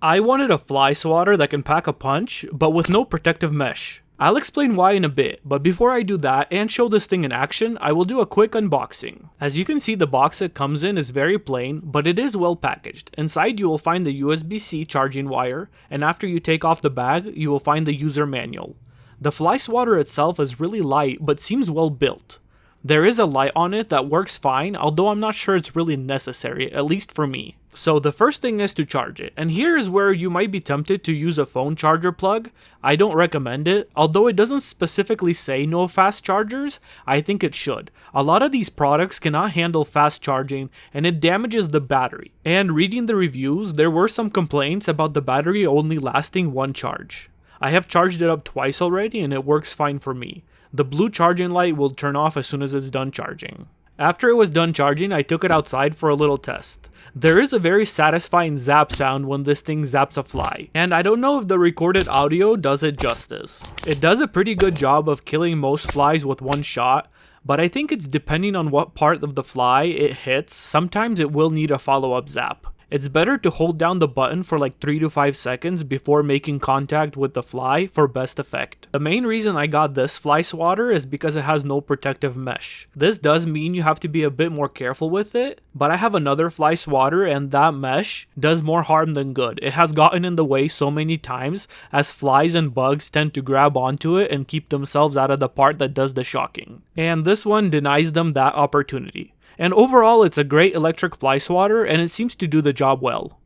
I wanted a fly swatter that can pack a punch, but with no protective mesh. I'll explain why in a bit, but before I do that and show this thing in action, I will do a quick unboxing. As you can see, the box it comes in is very plain, but it is well packaged. Inside you will find the USB-C charging wire, and after you take off the bag, you will find the user manual. The fly swatter itself is really light, but seems well built. There is a light on it that works fine, although I'm not sure it's really necessary, at least for me. So the first thing is to charge it, and here is where you might be tempted to use a phone charger plug. I don't recommend it, although it doesn't specifically say no fast chargers, I think it should. A lot of these products cannot handle fast charging, and it damages the battery. And reading the reviews, there were some complaints about the battery only lasting one charge. I have charged it up twice already and it works fine for me. The blue charging light will turn off as soon as it's done charging. After it was done charging, I took it outside for a little test. There is a very satisfying zap sound when this thing zaps a fly, and I don't know if the recorded audio does it justice. It does a pretty good job of killing most flies with one shot, but I think it's depending on what part of the fly it hits, sometimes it will need a follow-up zap. It's better to hold down the button for like 3 to 5 seconds before making contact with the fly for best effect. The main reason I got this fly swatter is because it has no protective mesh. This does mean you have to be a bit more careful with it, but I have another fly swatter and that mesh does more harm than good. It has gotten in the way so many times as flies and bugs tend to grab onto it and keep themselves out of the part that does the shocking. And this one denies them that opportunity. And overall, it's a great electric fly swatter and it seems to do the job well.